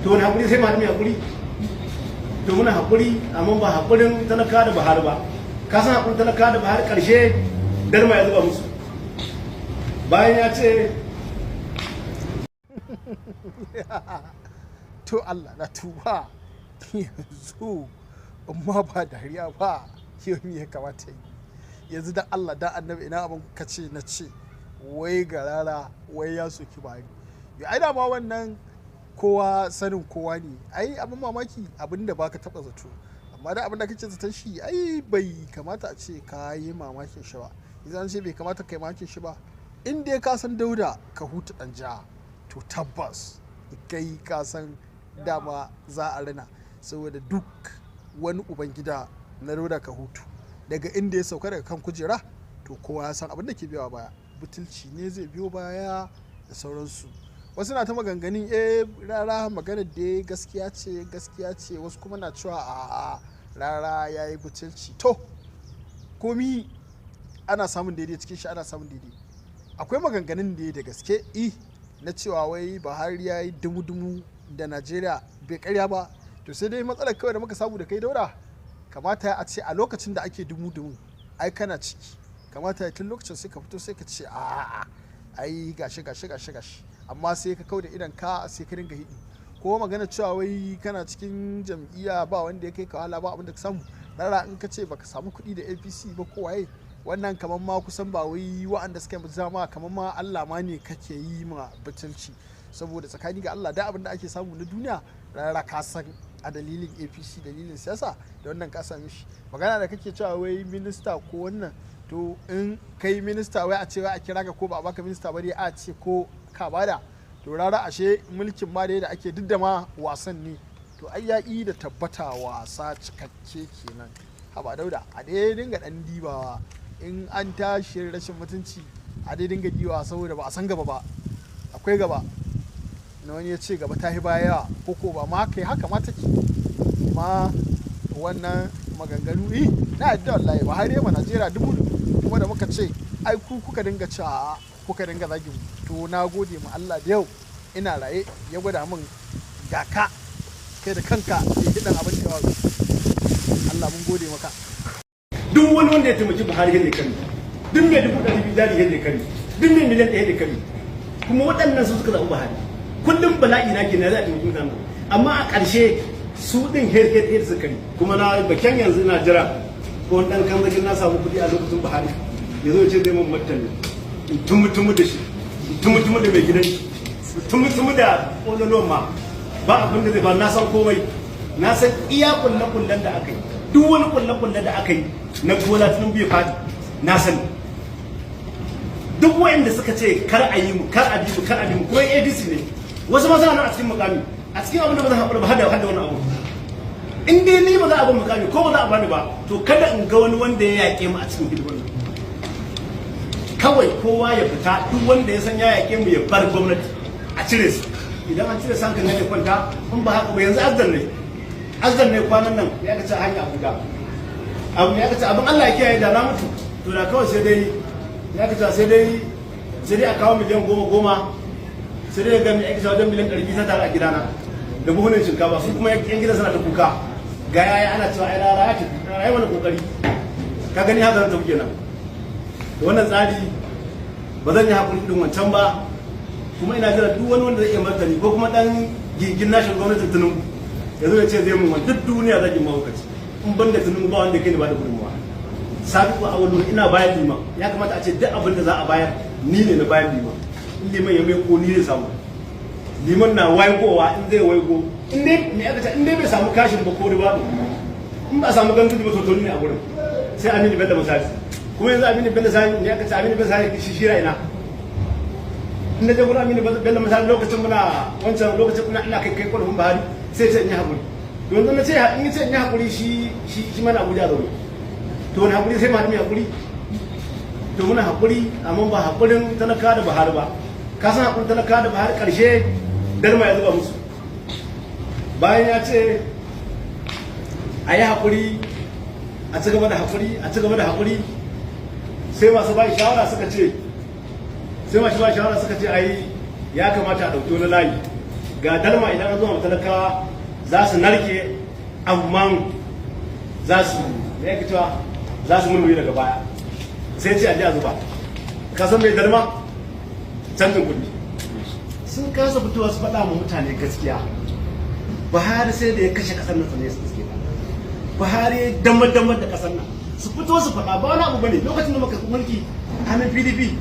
to wani hakuri sai malami hakuri to muna hakuri amma ba hakurin talaka da Buhari ba ka san hakurin talaka da Buhari karshe darma ya zuba musu bayan ya ce to Allah na tuba yanzu amma ba dariya ba yau me ya kamata yi yanzu da Allah da annabi ina abin ka ce na ce wai garara wai ya soki Buhari ya ai da ma wannan kowa sanin kowa ne ai abin mamaki abin da baka taba zato amma da abin da kake zaton shi ai bai kamata a ce ka yi mamakin shi ba idan ce bai kamata ka yi mamakin shi ba in dai ka san Dauda ka huta dan jiha to tabbas kai ka san dama za a rina saboda duk wani ubangida na Dauda ka hutu daga inda ya sauka daga kan kujera to kowa ya san abin da ke biyo baya butulci ne zai biyo baya da sauransu wasu na ta maganganin rara magana da gaskiya ce wasu kuma na cewa a rara ya yi butulci to komi ana samun daidai cikin shi ana samun daidai akwai maganganun da gaske na cewa wai Buhari ya yi dumu-dumu da Najeriya bai karya ba to sai dai matsalar kawai da muka samu da kai Dauda kamata a ce a lokacin da ake dumu-dumu ai kana ciki kamata ya tun lokacin sai ka fito sai ka ce ai gashi amma sai ka kauda idan ka sai ka dinga hidi ko magana cewa wai kana cikin jam'iyya ba wanda ya kai ka wahala ba abinda ka samu rara in ka ce baka samu kuɗi da APC ba ko waye wannan kamar ma kusan ba wai wa'anda suka yi zama kamar ma Allah ma ne kake yi ma butulci saboda tsakani ga Allah da abin da ake samu na duniya rara ka san a dalilin APC dalilin siyasa da wannan ka same shi magana da kake cewa wai minista ko wannan to in kai minista wai a ce wai a kira ka ko ba a baka minista ba dai a ce ko ka bada to rara ashe mulkin ma da ake duk da ma wasan ne to ai ya da tabbata wasa cikakke kenan haba Dauda a dai dinga dan dibawa in an tashi rashin mutunci a dai dinga dibawa saboda ba a san gaba ba akwai gaba na wani ya ce gaba ta yi baya ko ba ma kai haka ma take ma wannan maganganu na yadda wallahi ba har yamma Najeriya dubu kuma da muka ce ai ku kuka dinga cewa kuka dinga zagin to na gode ma Allah da yau ina raye ya gwada min ga ka kai da kanka ya gidan abin da Allah mun gode maka duk wani wanda ya taimaki Buhari yadda kani duk mai 200,000 jari yadda kani duk mai miliyan 1 yadda kani kuma waɗannan su suka zaɓi Buhari kullum bala'i na ke na za a taimaki mutane amma a ƙarshe su ɗin her su kari kuma na bakin yanzu na jira ko wani ɗan kan na samu kuɗi a lokacin Buhari ya zo ce zai mun martani tumu da shi tumu da mai gidan shi tumu da ƙololuwan ma ba abin da zai ba na san komai na san iya kullen da aka yi duk wani kullen da aka yi na Bola Tinubu bai fadi na sani duk wayanda suka ce kar a yi mu kar a bi mu ko ADC ne wasu ma suna a cikin mukami a cikin abin da ba zan haƙura ba hada wani abu in dai ni ba za a ban mukami ko ba za a bani ba to kada in ga wani wanda ya yaƙe mu a cikin hidimar nan kawai kowa ya fita duk wanda ya san ya yaƙe mu ya bar gwamnati a cire su idan an cire sankan ne kwanta in ba haka ba yanzu azdan ne kwanan nan ya kace hanya Abuja abu ya kace abin Allah ya kiyaye da na mutu to da kawai sai dai ya kace sai dai a kawo miliyan 10 sai dai ga mai aiki wajen miliyan 100 ta a gidana da buhunan shinkafa su kuma yan gida suna ta kuka ga yaya ana cewa ai rara ya ce ai wani kokari ka gani haka zan tafi kenan da wannan tsari ba zan yi hakuri din wancan ba kuma ina jira duk wani wanda zai iya martani ko kuma dan gigin nashin gwamnatin Tinubu ya zo ya ce zai mun wani duk duniya zai yi mahaukaci in ban da Tinubu ba wanda kai ne ba da gudunmawa sabiqu awwalu ina bayar liman ya kamata a ce duk abin da za a bayar ni ne na bayar liman in liman ya mai ko ni zai samu liman na waigowa in zai waigo in dai bai samu kashin ba ko riba in ba samu gangan ba to ne a gurin sai Aminu Bello misali kuma yanzu Aminu Bello sai ne aka ce Aminu Bello sai shi shira ina in da je gurin Aminu Bello misali lokacin muna wancan lokacin ina kai kwalfin Buhari sai ce in yi hakuri yanzu na ce in ce in yi hakuri shi mana Abuja zaune to wani hakuri sai ma mai hakuri to muna hakuri amma ba hakurin talaka da Buhari ba ka san hakurin talaka da Buhari karshe darma ya zuba musu bayan ya ce a yi haƙuri a ci gaba da haƙuri sai masu ba shawara suka ce ai ya kamata a ɗauki wani layi ga dalma idan an zo ma talakawa za su narke amma za su me yake cewa za su mulmuli daga baya sai ce a ji a zuba ka san mai dalma canjin kuɗi sun kasa fitowa su faɗa ma mutane gaskiya. Buhari sai da ya kashe ƙasar nan sannan ya suke ba. Buhari ya damar da ƙasar nan su fito su faɗa ba wani abu bane. Lokacin da muka mulki hannun PDP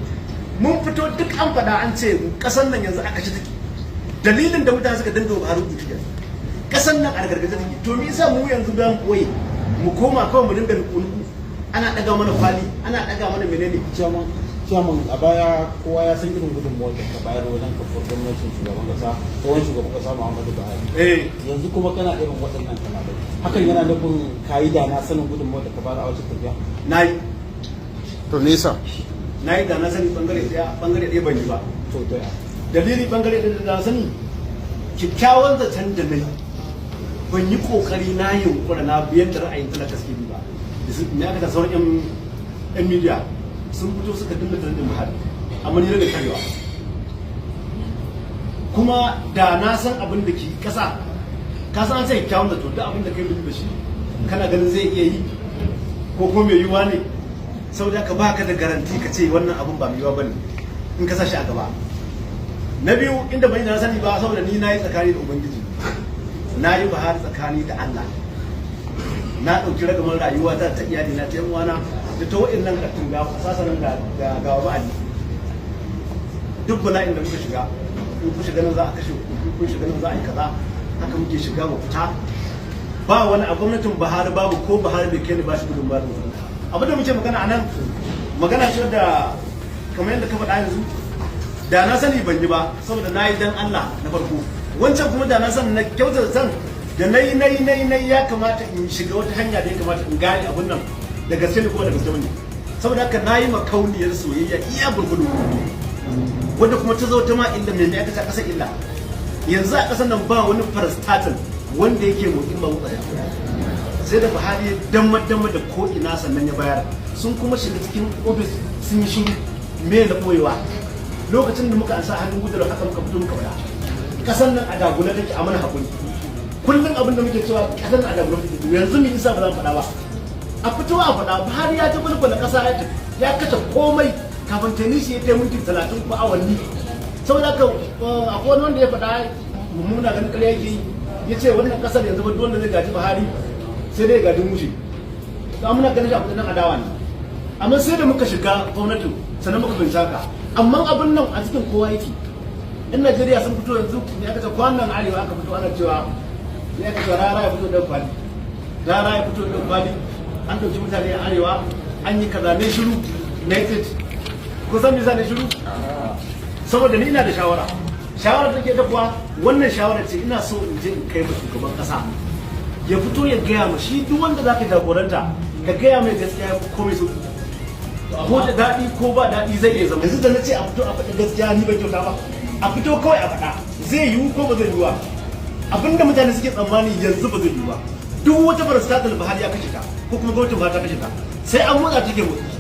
mun fito duk an faɗa an ce ƙasar nan yanzu aka ci take. Dalilin da mutane suka dinga Buhari rubutu kenan. Ƙasar nan a gargaje take. To me yasa mu yanzu dan koyi mu koma kawai mu dinga nuku ana ɗaga mana kwali ana ɗaga mana menene. Chairman a baya kowa ya san irin gudunmuwar da ka bayar wajen kafar gwamnatin shugaban kasa tsohon shugaban kasa Muhammadu Buhari. Yanzu kuma kana irin waɗannan kalamai. Hakan yana nufin kayi da na sanin gudunmuwar da ka bayar a wajen tafiya? Na yi. To nesa. Na yi da na sani bangare ɗaya ban yi ba. To ta dalili bangare ɗaya da na sani kyakkyawan zaton da na yi ban yi ƙoƙari na yunkura na biyan da ra'ayin talaka suke ba. Me aka ta sauran 'yan midiya sun fito suka dinga trendin Buhari amma ni daga karewa kuma da na san abin da ke kasa ka san sai kyawun da to da abin da kai da shi kana ganin zai iya yi ko kuma mai yiwuwa ne saboda ka baka da garanti ka ce wannan abin ba mai yiwuwa bane in ka sa shi a gaba. Na biyu inda bai na sani ba saboda ni na yi tsakani da Ubangiji na yi Buhari tsakani da Allah na ɗauki ragamar rayuwa ta iyali na ta yan uwana da ta wa'annan kattun ga sasanin ga wa'adi duk bala'in da muka shiga in kun shiga nan za a kashe kun shiga nan za a yi kaza haka muke shiga mu fita ba wani a gwamnatin Buhari babu ko Buhari bai kai ni ba shi gudun ba abin da muke magana a nan magana ce da kamar yadda ka faɗa yanzu da na sani ban yi ba saboda na yi dan Allah na farko wancan kuma da na sani na kyautar san da na yi ya kamata in shiga wata hanya da ya kamata in gane abin nan da gaske ne kuma da gaske ne saboda haka na yi makauniyar soyayya iya gurgudu wanda kuma ta zo ta ma illa mai aka ta kasa illa yanzu a kasar nan ba wani parastatal wanda yake motsin ba wutsaya sai da Buhari ya damar da ko ina sannan ya bayar sun kuma shiga cikin ofis sun yi shiru me na boyewa lokacin da muka ansa hannun gudar haka muka fito muka bada kasar nan a dagula take a mana hakuri kullum abin da muke cewa kasar nan a dagula take yanzu me isa ba za mu faɗa ba a fito a faɗa Buhari ya ta bulbula ƙasa ya kashe komai kafin tenisi ya kai minti 30 ko awanni saboda haka akwai wani wanda ya faɗa mummuna ganin ƙarya yake ya ce wannan ƙasar yanzu ba wanda zai gaji Buhari sai dai gaji mushe to muna ganin shi a kudin adawa ne amma sai da muka shiga gwamnatin sannan muka bincika amma abin nan a cikin kowa yake in Najeriya sun fito yanzu ya kace kwanan arewa aka fito ana cewa ya kace rara ya fito da kwali rara ya fito da kwali an dauki mutane a arewa an yi kaza ne shiru united ko san me ne shiru saboda ni ina da shawara da take kuwa wannan shawara ce ina so in je in kai ma shugaban kasa ya fito ya gaya ma shi duk wanda zaka jagoranta ka gaya mai gaskiya komai so ko da daɗi ko ba daɗi zai iya zama yanzu da na ce a fito a faɗi gaskiya ni ban kyauta ba a fito kawai a faɗa zai yiwu ko ba zai yiwu ba abinda mutane suke tsammani yanzu ba zai yiwu ba duk wata parastatal Buhari ya kashe ta ko kuma gwamnatin ba ta kashe ta sai an motsa take motsi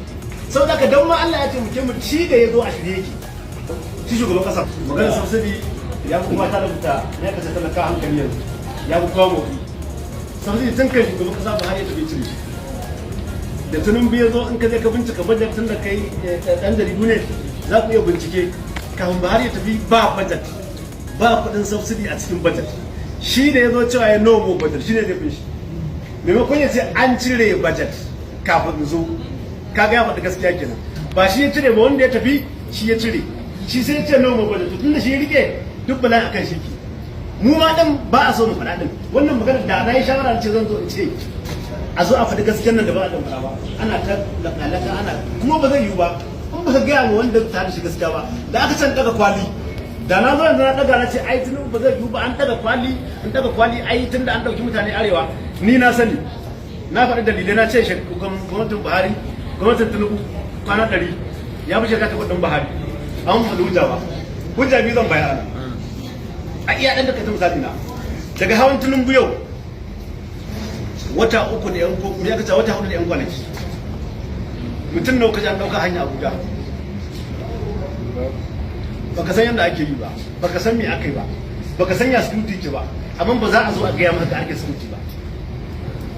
saboda haka dan ma Allah ya taimake mu shi da ya zo a shirye yake shi shugaban kasa maganar subsidy ya kuma ta rubuta ya kace talaka hankali yanzu ya ku kawo motsi subsidy tun kai shugaban kasa Buhari ya tafi cire shi da tunin biya zo in ka je ka bincika budget tun da kai dan jaridu ne za ku iya bincike kafin Buhari ya tafi ba budget ba kudin subsidy a cikin budget shi da ya zo cewa ya no more budget shi ne zai fi shi maimakon ya ce an cire budget kafin zo kaga ya faɗi gaskiya kenan ba shi ya cire ba wanda ya tafi shi ya cire shi sai ya ce no more budget tun da shi ya rike duk bala akan shi ke mu ma dan ba a so mu faɗa din wannan magana da na yi shawara ce zan zo in ce a zo a faɗi gaskiyar nan da ba a dan faɗa ba ana ta lakalaka ana kuma ba zai yiwu ba in ba ka gaya ma wanda ta da shi gaskiya ba da aka can daga kwali da na zo yanzu na daga na ce ai tun ba zai yiwu ba an daga kwali ai tun da an ɗauki mutane arewa ni na sani na faɗi dalilai na ce gwamnatin Buhari gwamnatin Tinubu kwana 100 ya fi shekara ta kudin Buhari an faɗi hujja ba hujja biyu zan bayar a iya ɗan da ka misali na daga hawan Tinubu yau wata 3 da yan ko ya kace wata 4 da yan kwanaki mutum nawa kaje an dauka hanya Abuja baka san yadda ake yi ba baka san me aka yi ba baka sanya security ce ba amma ba za a zo a gaya maka ake security ba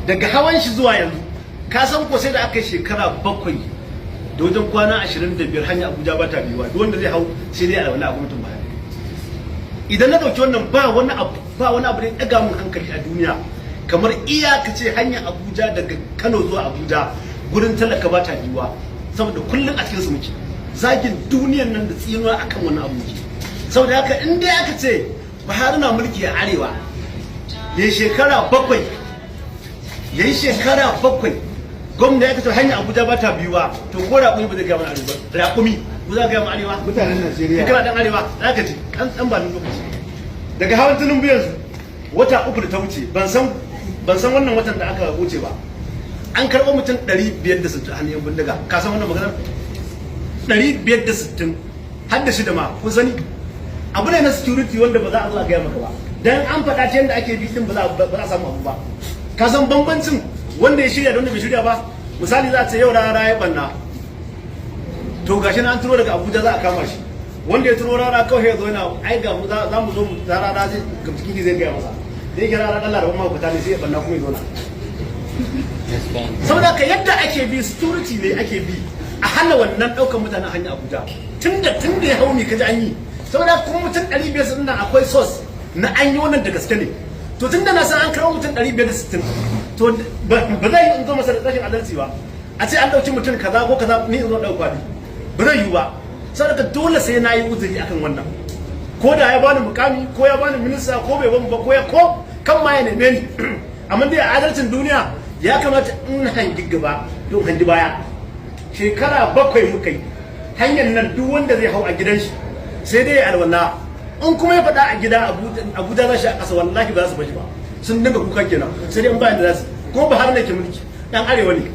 daga hawan shi zuwa yanzu ka san ko sai da aka yi shekara 7 da wajen kwana 25 hanya Abuja ba ta biyuwa duk wanda zai hau sai dai a wani gwamnatin ba idan na dauki wannan ba wani abu da ya daga mun hankali a duniya kamar iyaka ce hanya Abuja daga Kano zuwa Abuja gurin talaka ba ta biyuwa saboda kullun a cikin su muke zagin duniyan nan da tsinuwa akan wannan abu muke saboda haka in dai aka ce Buhari na mulki a arewa yayi shekara 7 gwamna ya kace hanya Abuja ba ta biyuwa to ko raƙumi ba zai ga mana arewa raƙumi ko za ga mu arewa mutanen Najeriya kana dan arewa zaka ji dan ba lokaci daga hawan tunun biyan wata 3 da ta wuce ban san wannan watan da aka wuce ba an karɓo mutum 560 a hannun bindiga ka san wannan maganar 560 har da shida ma kun sani abu ne na security wanda ba za a zo a gaya maka ba dan an faɗa ta yadda ake bi din ba za a samu abu ba ka san bambancin wanda ya shirya da wanda bai shirya ba misali za a ce yau rara ya banna to gashi na an turo daga Abuja za a kama shi wanda ya turo rara kawai ya zo yana ai ga mu za mu zo mu rara zai ga cikin zai gaya masa da yake rara Allah da kuma fita ne sai ya banna kuma ya zo na saboda ka yadda ake bi security ne ake bi a hana wannan daukar mutanen hanya Abuja tunda ya hau ne kaji an yi saboda kuma mutum 500 nan akwai source na an yi wannan da gaske ne to tunda na san an kawo mutum 560 to ba zai yi in zo masa da rashin adalci ba a ce an dauki mutum kaza ko kaza ni in zo dauka ne ba zai yi ba saboda dole sai na yi uzuri akan wannan ko da ya bani mukami ko ya bani minista ko bai bani ba ko kan ma ya neme ni amma dai a adalcin duniya ya kamata in hangi gaba don hangi baya shekara 7 muka yi hanyar nan duk wanda zai hau a gidan shi sai dai alwala in kuma ya faɗa a gida Abuja za shi a ƙasa wallahi ba za su bashi ba sun dinga kuka kenan sai dai in ba da za su kuma ba har ne ke mulki dan arewa ne